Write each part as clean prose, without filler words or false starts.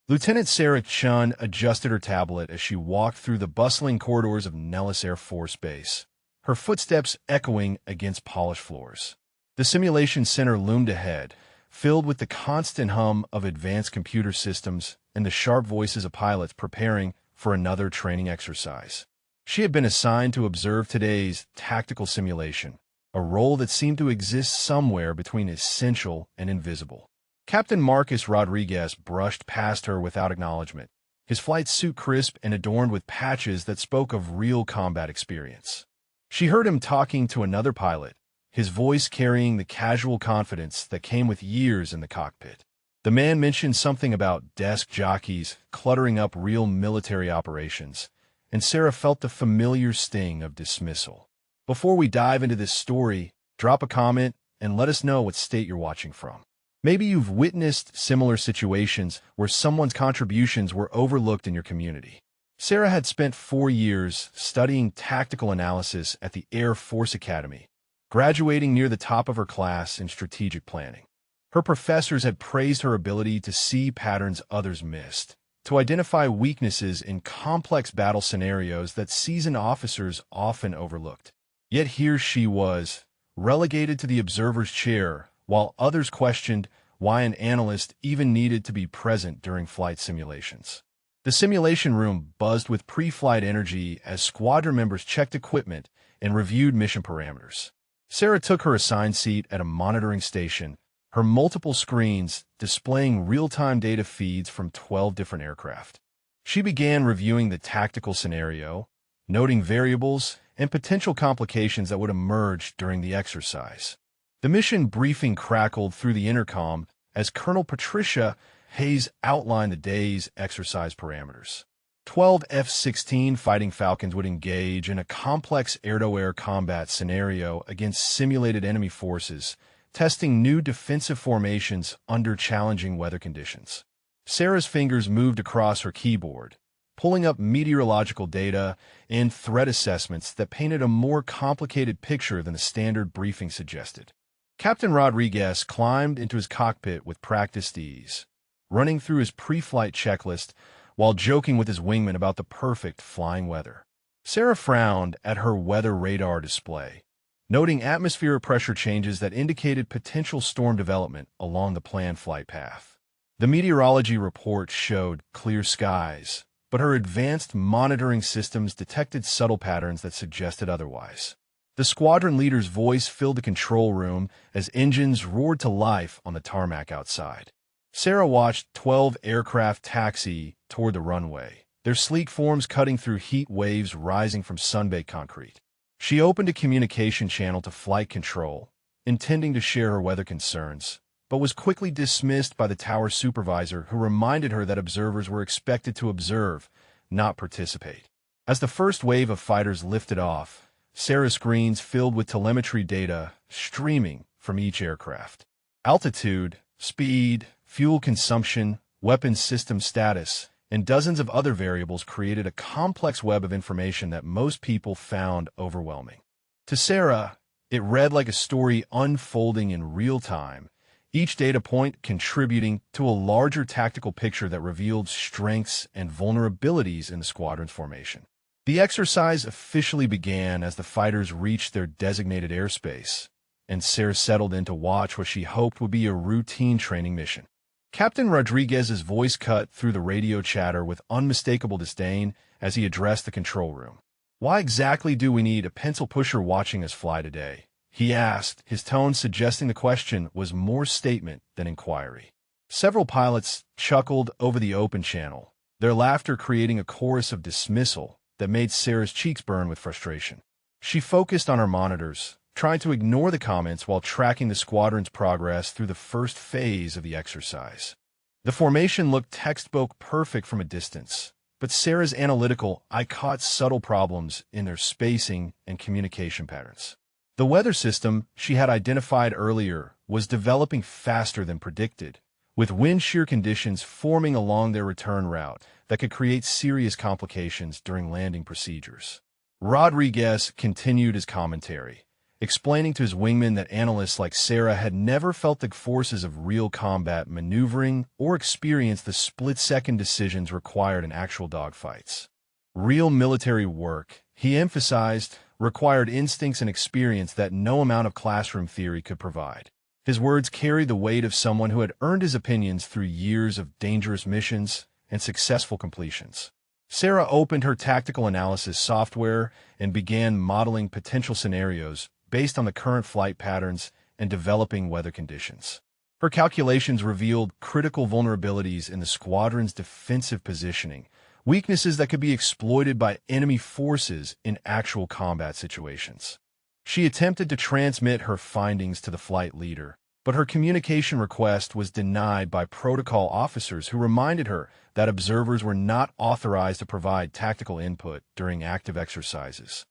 Lieutenant Sarah Chun adjusted her tablet as she walked through the bustling corridors of Nellis Air Force Base, her footsteps echoing against polished floors. The simulation center loomed ahead, filled with the constant hum of advanced computer systems and the sharp voices of pilots preparing for another training exercise. She had been assigned to observe today's tactical simulation, a role that seemed to exist somewhere between essential and invisible. Captain Marcus Rodriguez brushed past her without acknowledgement, his flight suit crisp and adorned with patches that spoke of real combat experience. She heard him talking to another pilot, his voice carrying the casual confidence that came with years in the cockpit. The man mentioned something about desk jockeys cluttering up real military operations, and Sarah felt the familiar sting of dismissal. Before we dive into this story, drop a comment and let us know what state you're watching from. Maybe you've witnessed similar situations where someone's contributions were overlooked in your community. Sarah had spent 4 years studying tactical analysis at the Air Force Academy, graduating near the top of her class in strategic planning. Her professors had praised her ability to see patterns others missed, to identify weaknesses in complex battle scenarios that seasoned officers often overlooked. Yet here she was, relegated to the observer's chair, while others questioned why an analyst even needed to be present during flight simulations. The simulation room buzzed with pre-flight energy as squadron members checked equipment and reviewed mission parameters. Sarah took her assigned seat at a monitoring station, her multiple screens displaying real-time data feeds from 12 different aircraft. She began reviewing the tactical scenario, noting variables and potential complications that would emerge during the exercise. The mission briefing crackled through the intercom as Colonel Patricia Hayes outlined the day's exercise parameters. 12 F-16 Fighting Falcons would engage in a complex air-to-air combat scenario against simulated enemy forces, testing new defensive formations under challenging weather conditions. Sarah's fingers moved across her keyboard, pulling up meteorological data and threat assessments that painted a more complicated picture than the standard briefing suggested. Captain Rodriguez climbed into his cockpit with practiced ease, running through his pre-flight checklist while joking with his wingman about the perfect flying weather. Sarah frowned at her weather radar display, noting atmospheric pressure changes that indicated potential storm development along the planned flight path. The meteorology report showed clear skies, but her advanced monitoring systems detected subtle patterns that suggested otherwise. The squadron leader's voice filled the control room as engines roared to life on the tarmac outside. Sarah watched 12 aircraft taxi toward the runway, their sleek forms cutting through heat waves rising from sun-baked concrete. She opened a communication channel to flight control, intending to share her weather concerns, but was quickly dismissed by the tower supervisor who reminded her that observers were expected to observe, not participate. As the first wave of fighters lifted off, Sarah's screens filled with telemetry data streaming from each aircraft. Altitude, speed, fuel consumption, weapons system status, and dozens of other variables created a complex web of information that most people found overwhelming. To Sarah, it read like a story unfolding in real time, each data point contributing to a larger tactical picture that revealed strengths and vulnerabilities in the squadron's formation. The exercise officially began as the fighters reached their designated airspace, and Sarah settled in to watch what she hoped would be a routine training mission. Captain Rodriguez's voice cut through the radio chatter with unmistakable disdain as he addressed the control room. "Why exactly do we need a pencil pusher watching us fly today?" he asked, his tone suggesting the question was more statement than inquiry. Several pilots chuckled over the open channel, their laughter creating a chorus of dismissal that made Sarah's cheeks burn with frustration. She focused on her monitors, trying to ignore the comments while tracking the squadron's progress through the first phase of the exercise. The formation looked textbook perfect from a distance, but Sarah's analytical eye caught subtle problems in their spacing and communication patterns. The weather system she had identified earlier was developing faster than predicted, with wind shear conditions forming along their return route that could create serious complications during landing procedures. Rodriguez continued his commentary, explaining to his wingman that analysts like Sarah had never felt the forces of real combat maneuvering or experienced the split-second decisions required in actual dogfights. Real military work, he emphasized, required instincts and experience that no amount of classroom theory could provide. His words carried the weight of someone who had earned his opinions through years of dangerous missions and successful completions. Sarah opened her tactical analysis software and began modeling potential scenarios based on the current flight patterns and developing weather conditions. Her calculations revealed critical vulnerabilities in the squadron's defensive positioning, weaknesses that could be exploited by enemy forces in actual combat situations. She attempted to transmit her findings to the flight leader, but her communication request was denied by protocol officers who reminded her that observers were not authorized to provide tactical input during active exercises.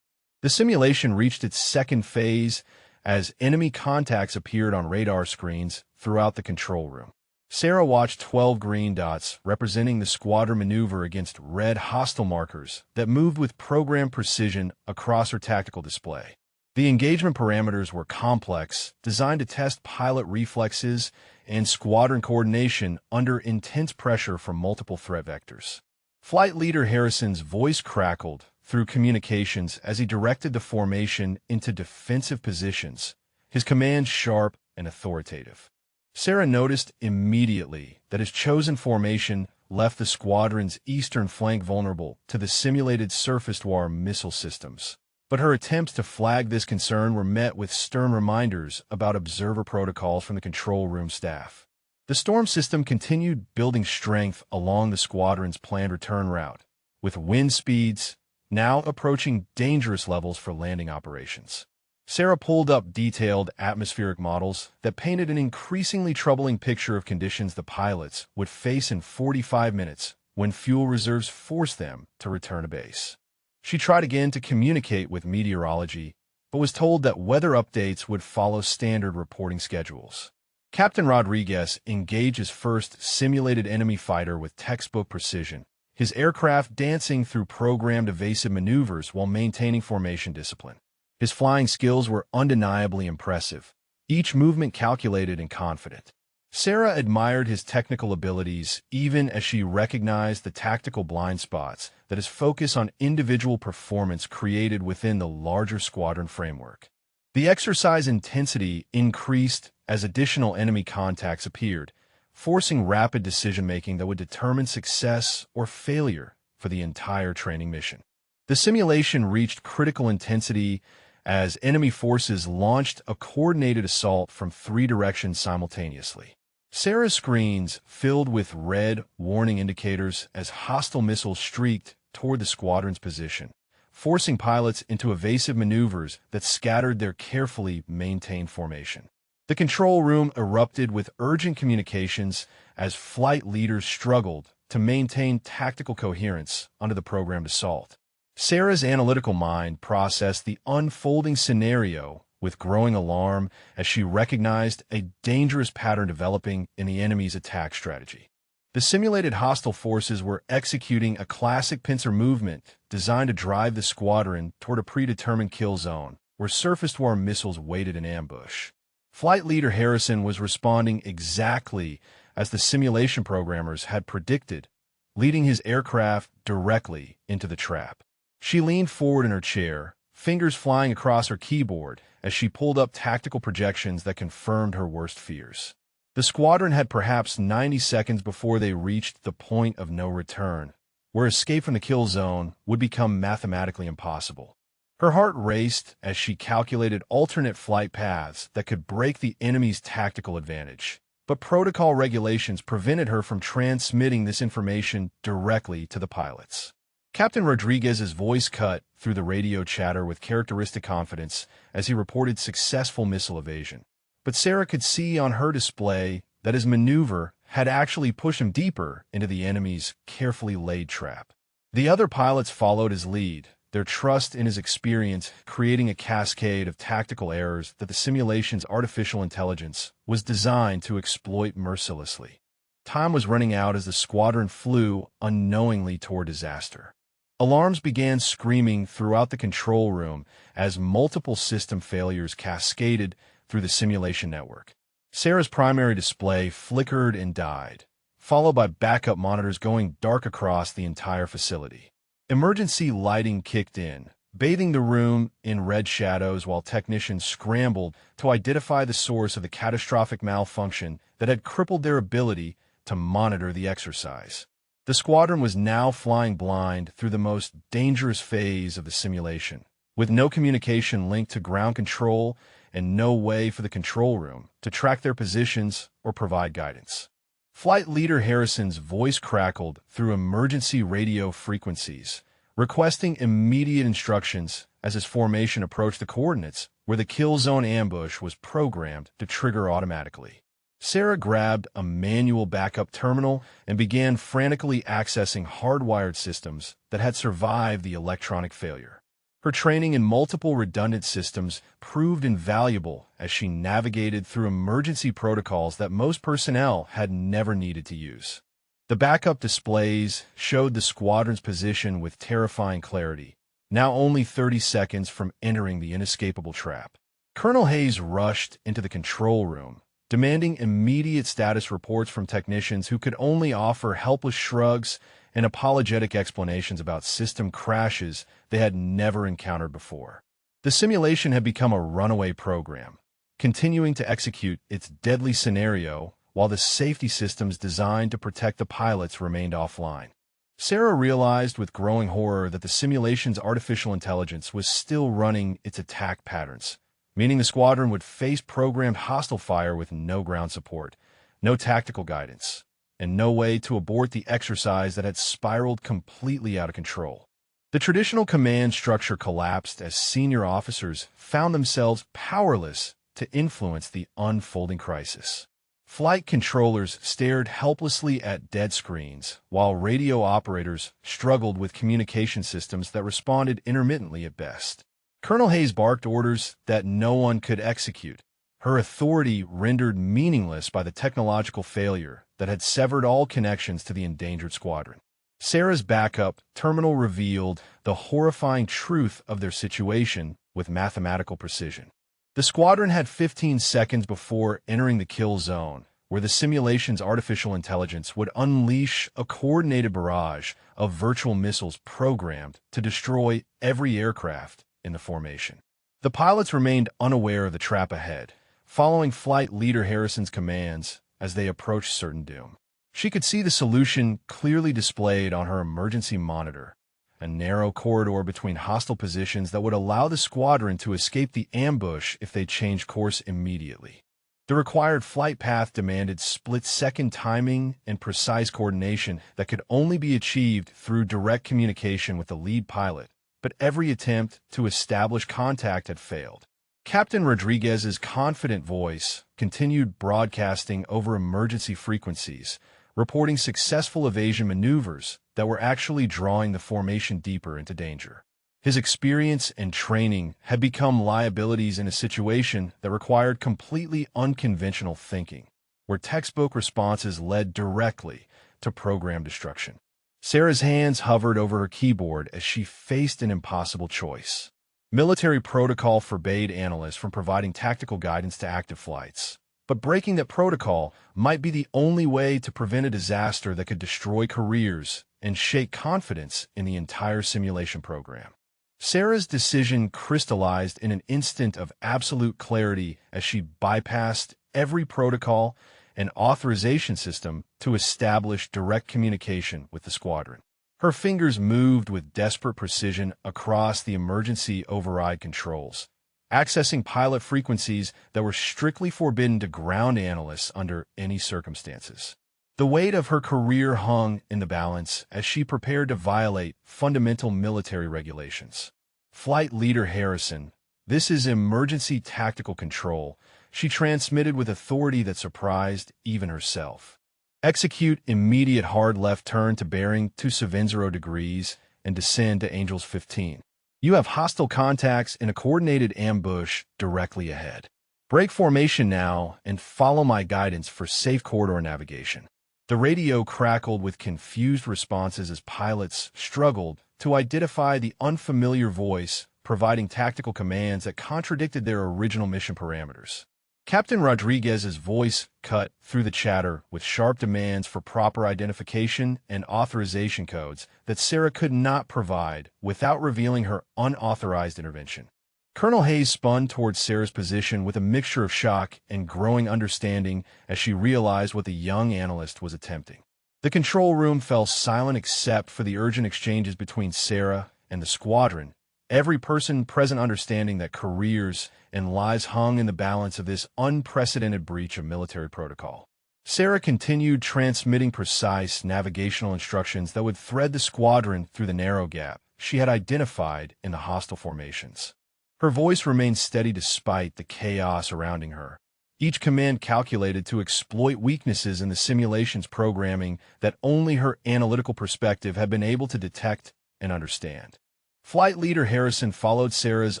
The simulation reached its second phase as enemy contacts appeared on radar screens throughout the control room. Sarah watched 12 green dots representing the squadron maneuver against red hostile markers that moved with program precision across her tactical display. The engagement parameters were complex, designed to test pilot reflexes and squadron coordination under intense pressure from multiple threat vectors. Flight Leader Harrison's voice crackled through communications as he directed the formation into defensive positions, his commands sharp and authoritative. Sarah noticed immediately that his chosen formation left the squadron's eastern flank vulnerable to the simulated surface-to-air missile systems. But her attempts to flag this concern were met with stern reminders about observer protocols from the control room staff. The Storm system continued building strength along the squadron's planned return route, with wind speeds now approaching dangerous levels for landing operations. Sarah pulled up detailed atmospheric models that painted an increasingly troubling picture of conditions the pilots would face in 45 minutes when fuel reserves forced them to return to base. She tried again to communicate with meteorology, but was told that weather updates would follow standard reporting schedules. Captain Rodriguez engaged his first simulated enemy fighter with textbook precision, his aircraft dancing through programmed evasive maneuvers while maintaining formation discipline. His flying skills were undeniably impressive, each movement calculated and confident. Sarah admired his technical abilities even as she recognized the tactical blind spots that his focus on individual performance created within the larger squadron framework. The exercise intensity increased as additional enemy contacts appeared, forcing rapid decision-making that would determine success or failure for the entire training mission. The simulation reached critical intensity as enemy forces launched a coordinated assault from 3 directions simultaneously. Sarah's screens filled with red warning indicators as hostile missiles streaked toward the squadron's position, forcing pilots into evasive maneuvers that scattered their carefully maintained formation. The control room erupted with urgent communications as flight leaders struggled to maintain tactical coherence under the programmed assault. Sarah's analytical mind processed the unfolding scenario with growing alarm as she recognized a dangerous pattern developing in the enemy's attack strategy. The simulated hostile forces were executing a classic pincer movement designed to drive the squadron toward a predetermined kill zone, where surface-to-air missiles waited in ambush. Flight Leader Harrison was responding exactly as the simulation programmers had predicted, leading his aircraft directly into the trap. She leaned forward in her chair, fingers flying across her keyboard as she pulled up tactical projections that confirmed her worst fears. The squadron had perhaps 90 seconds before they reached the point of no return, where escape from the kill zone would become mathematically impossible. Her heart raced as she calculated alternate flight paths that could break the enemy's tactical advantage, but protocol regulations prevented her from transmitting this information directly to the pilots. Captain Rodriguez's voice cut through the radio chatter with characteristic confidence as he reported successful missile evasion. But Sarah could see on her display that his maneuver had actually pushed him deeper into the enemy's carefully laid trap. The other pilots followed his lead, their trust in his experience creating a cascade of tactical errors that the simulation's artificial intelligence was designed to exploit mercilessly. Time was running out as the squadron flew unknowingly toward disaster. Alarms began screaming throughout the control room as multiple system failures cascaded through the simulation network. Sarah's primary display flickered and died, followed by backup monitors going dark across the entire facility. Emergency lighting kicked in, bathing the room in red shadows while technicians scrambled to identify the source of the catastrophic malfunction that had crippled their ability to monitor the exercise. The squadron was now flying blind through the most dangerous phase of the simulation, with no communication linked to ground control and no way for the control room to track their positions or provide guidance. Flight Leader Harrison's voice crackled through emergency radio frequencies, requesting immediate instructions as his formation approached the coordinates where the kill zone ambush was programmed to trigger automatically. Sarah grabbed a manual backup terminal and began frantically accessing hardwired systems that had survived the electronic failure. Her training in multiple redundant systems proved invaluable as she navigated through emergency protocols that most personnel had never needed to use. The backup displays showed the squadron's position with terrifying clarity, now only 30 seconds from entering the inescapable trap. Colonel Hayes rushed into the control room, demanding immediate status reports from technicians who could only offer helpless shrugs and apologetic explanations about system crashes they had never encountered before. The simulation had become a runaway program, continuing to execute its deadly scenario while the safety systems designed to protect the pilots remained offline. Sarah realized with growing horror that the simulation's artificial intelligence was still running its attack patterns, meaning the squadron would face programmed hostile fire with no ground support, no tactical guidance, and no way to abort the exercise that had spiraled completely out of control. The traditional command structure collapsed as senior officers found themselves powerless to influence the unfolding crisis. Flight controllers stared helplessly at dead screens, while radio operators struggled with communication systems that responded intermittently at best. Colonel Hayes barked orders that no one could execute, her authority rendered meaningless by the technological failure that had severed all connections to the endangered squadron. Sarah's backup terminal revealed the horrifying truth of their situation with mathematical precision. The squadron had 15 seconds before entering the kill zone, where the simulation's artificial intelligence would unleash a coordinated barrage of virtual missiles programmed to destroy every aircraft in the formation. The pilots remained unaware of the trap ahead, following Flight Leader Harrison's commands as they approached certain doom. She could see the solution clearly displayed on her emergency monitor, a narrow corridor between hostile positions that would allow the squadron to escape the ambush if they changed course immediately. The required flight path demanded split-second timing and precise coordination that could only be achieved through direct communication with the lead pilot, but every attempt to establish contact had failed. Captain Rodriguez's confident voice continued broadcasting over emergency frequencies, reporting successful evasion maneuvers that were actually drawing the formation deeper into danger. His experience and training had become liabilities in a situation that required completely unconventional thinking, where textbook responses led directly to program destruction. Sarah's hands hovered over her keyboard as she faced an impossible choice. Military protocol forbade analysts from providing tactical guidance to active flights, but breaking that protocol might be the only way to prevent a disaster that could destroy careers and shake confidence in the entire simulation program. Sarah's decision crystallized in an instant of absolute clarity as she bypassed every protocol and authorization system to establish direct communication with the squadron. Her fingers moved with desperate precision across the emergency override controls, accessing pilot frequencies that were strictly forbidden to ground analysts under any circumstances. The weight of her career hung in the balance as she prepared to violate fundamental military regulations. Flight Leader Harrison, this is emergency tactical control, she transmitted with authority that surprised even herself. Execute immediate hard left turn to bearing 270 degrees and descend to Angels 15. You have hostile contacts in a coordinated ambush directly ahead. Break formation now and follow my guidance for safe corridor navigation. The radio crackled with confused responses as pilots struggled to identify the unfamiliar voice, providing tactical commands that contradicted their original mission parameters. Captain Rodriguez's voice cut through the chatter with sharp demands for proper identification and authorization codes that Sarah could not provide without revealing her unauthorized intervention. Colonel Hayes spun towards Sarah's position with a mixture of shock and growing understanding as she realized what the young analyst was attempting. The control room fell silent except for the urgent exchanges between Sarah and the squadron, every person present understanding that careers and lives hung in the balance of this unprecedented breach of military protocol. Sarah continued transmitting precise navigational instructions that would thread the squadron through the narrow gap she had identified in the hostile formations. Her voice remained steady despite the chaos surrounding her, each command calculated to exploit weaknesses in the simulation's programming that only her analytical perspective had been able to detect and understand. Flight Leader Harrison followed Sarah's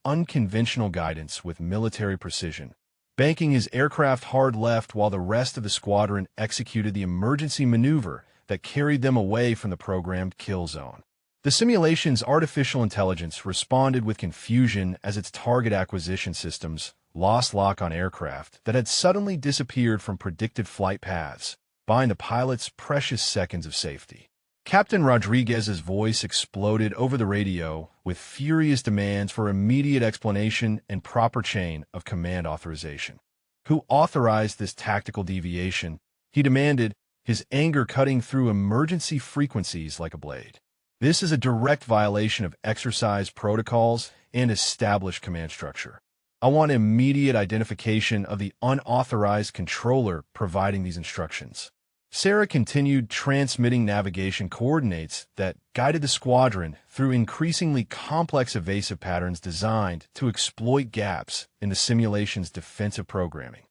unconventional guidance with military precision, banking his aircraft hard left while the rest of the squadron executed the emergency maneuver that carried them away from the programmed kill zone. The simulation's artificial intelligence responded with confusion as its target acquisition systems lost lock on aircraft that had suddenly disappeared from predicted flight paths, buying the pilots precious seconds of safety. Captain Rodriguez's voice exploded over the radio with furious demands for immediate explanation and proper chain of command authorization. Who authorized this tactical deviation? He demanded, his anger cutting through emergency frequencies like a blade. This is a direct violation of exercise protocols and established command structure. I want immediate identification of the unauthorized controller providing these instructions. Sarah continued transmitting navigation coordinates that guided the squadron through increasingly complex evasive patterns designed to exploit gaps in the simulation's defensive programming.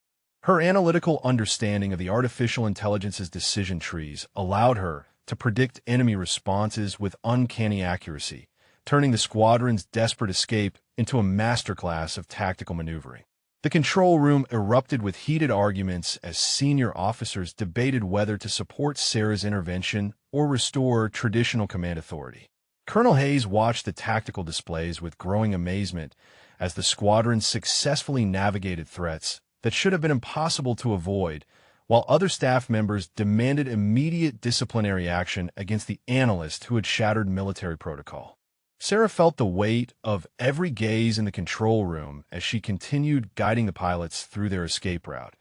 Her analytical understanding of the artificial intelligence's decision trees allowed her to predict enemy responses with uncanny accuracy, turning the squadron's desperate escape into a masterclass of tactical maneuvering. The control room erupted with heated arguments as senior officers debated whether to support Sarah's intervention or restore traditional command authority. Colonel Hayes watched the tactical displays with growing amazement as the squadron successfully navigated threats that should have been impossible to avoid, while other staff members demanded immediate disciplinary action against the analyst who had shattered military protocol. Sarah felt the weight of every gaze in the control room as she continued guiding the pilots through their escape route,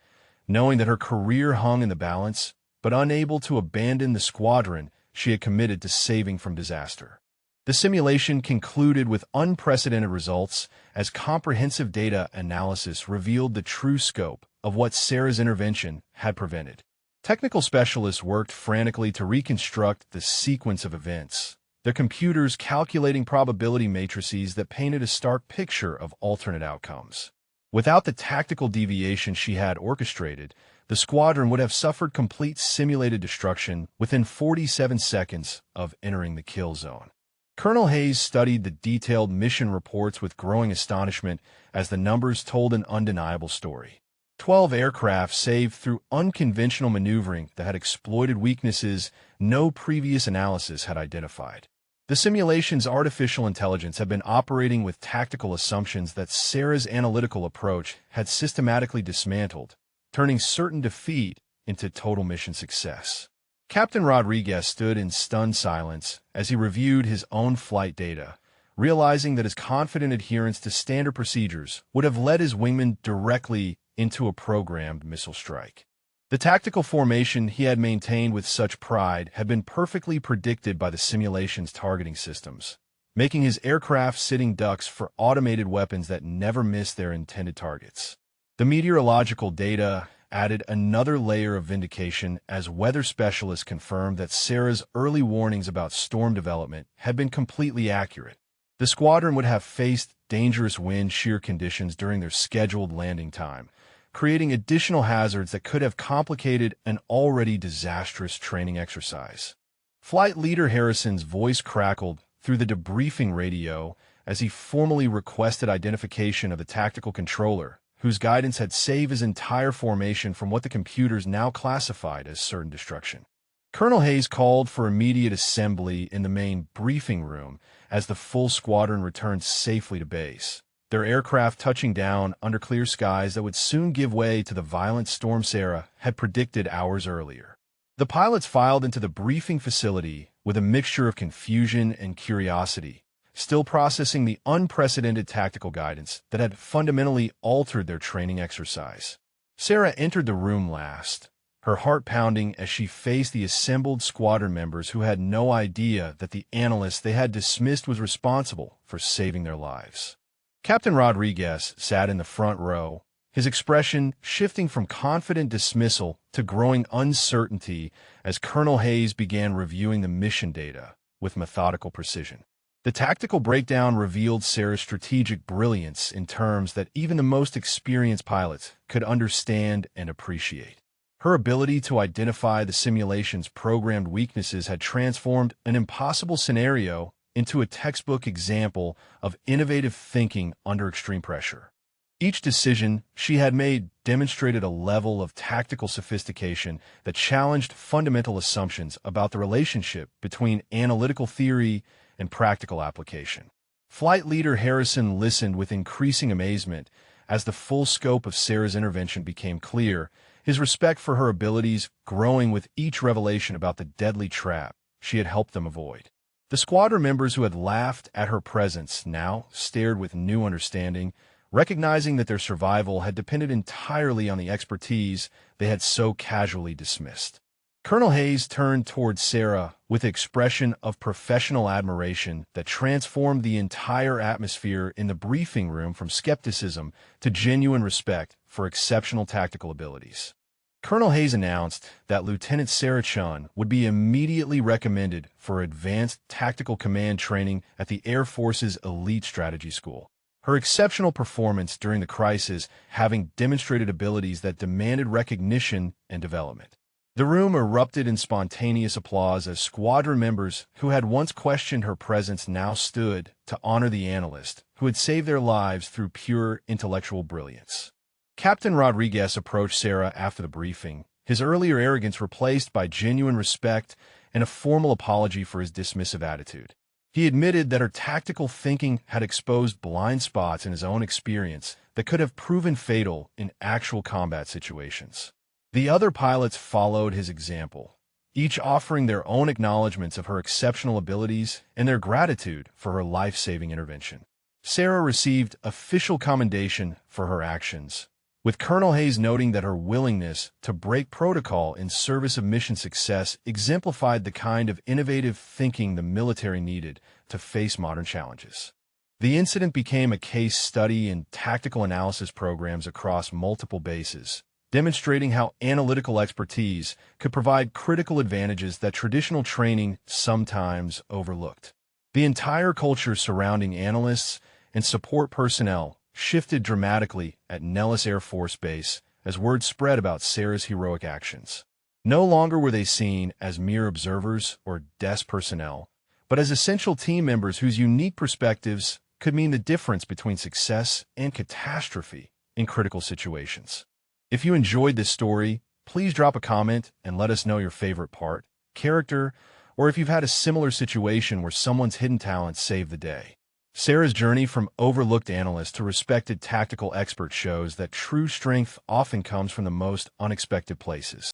knowing that her career hung in the balance, but unable to abandon the squadron she had committed to saving from disaster. The simulation concluded with unprecedented results as comprehensive data analysis revealed the true scope of what Sarah's intervention had prevented. Technical specialists worked frantically to reconstruct the sequence of events, their computers calculating probability matrices that painted a stark picture of alternate outcomes. Without the tactical deviation she had orchestrated, the squadron would have suffered complete simulated destruction within 47 seconds of entering the kill zone. Colonel Hayes studied the detailed mission reports with growing astonishment as the numbers told an undeniable story. 12 aircraft saved through unconventional maneuvering that had exploited weaknesses no previous analysis had identified. The simulation's artificial intelligence had been operating with tactical assumptions that Sarah's analytical approach had systematically dismantled, turning certain defeat into total mission success. Captain Rodriguez stood in stunned silence as he reviewed his own flight data, realizing that his confident adherence to standard procedures would have led his wingmen directly into a programmed missile strike. The tactical formation he had maintained with such pride had been perfectly predicted by the simulation's targeting systems, making his aircraft sitting ducks for automated weapons that never missed their intended targets. The meteorological data added another layer of vindication as weather specialists confirmed that Sarah's early warnings about storm development had been completely accurate. The squadron would have faced dangerous wind shear conditions during their scheduled landing time, creating additional hazards that could have complicated an already disastrous training exercise. Flight Leader Harrison's voice crackled through the debriefing radio as he formally requested identification of the tactical controller, whose guidance had saved his entire formation from what the computers now classified as certain destruction. Colonel Hayes called for immediate assembly in the main briefing room as the full squadron returned safely to base, their aircraft touching down under clear skies that would soon give way to the violent storm Sarah had predicted hours earlier. The pilots filed into the briefing facility with a mixture of confusion and curiosity, still processing the unprecedented tactical guidance that had fundamentally altered their training exercise. Sarah entered the room last, her heart pounding as she faced the assembled squadron members who had no idea that the analyst they had dismissed was responsible for saving their lives. Captain Rodriguez sat in the front row, his expression shifting from confident dismissal to growing uncertainty as Colonel Hayes began reviewing the mission data with methodical precision. The tactical breakdown revealed Sarah's strategic brilliance in terms that even the most experienced pilots could understand and appreciate. Her ability to identify the simulation's programmed weaknesses had transformed an impossible scenario into a textbook example of innovative thinking under extreme pressure. Each decision she had made demonstrated a level of tactical sophistication that challenged fundamental assumptions about the relationship between analytical theory and practical application. Flight Leader Harrison listened with increasing amazement as the full scope of Sarah's intervention became clear, his respect for her abilities growing with each revelation about the deadly trap she had helped them avoid. The squadron members who had laughed at her presence now stared with new understanding, recognizing that their survival had depended entirely on the expertise they had so casually dismissed. Colonel Hayes turned toward Sarah with an expression of professional admiration that transformed the entire atmosphere in the briefing room from skepticism to genuine respect for exceptional tactical abilities. Colonel Hayes announced that Lieutenant Sarah Chun would be immediately recommended for advanced tactical command training at the Air Force's Elite Strategy School. Her exceptional performance during the crisis having demonstrated abilities that demanded recognition and development. The room erupted in spontaneous applause as squadron members who had once questioned her presence now stood to honor the analyst who had saved their lives through pure intellectual brilliance. Captain Rodriguez approached Sarah after the briefing, his earlier arrogance replaced by genuine respect and a formal apology for his dismissive attitude. He admitted that her tactical thinking had exposed blind spots in his own experience that could have proven fatal in actual combat situations. The other pilots followed his example, each offering their own acknowledgments of her exceptional abilities and their gratitude for her life-saving intervention. Sarah received official commendation for her actions, with Colonel Hayes noting that her willingness to break protocol in service of mission success exemplified the kind of innovative thinking the military needed to face modern challenges. The incident became a case study in tactical analysis programs across multiple bases, demonstrating how analytical expertise could provide critical advantages that traditional training sometimes overlooked. The entire culture surrounding analysts and support personnel shifted dramatically at Nellis Air Force Base as word spread about Sarah's heroic actions. No longer were they seen as mere observers or desk personnel, but as essential team members whose unique perspectives could mean the difference between success and catastrophe in critical situations. If you enjoyed this story, please drop a comment and let us know your favorite part, character, or if you've had a similar situation where someone's hidden talent saved the day. Sarah's journey from overlooked analyst to respected tactical expert shows that true strength often comes from the most unexpected places.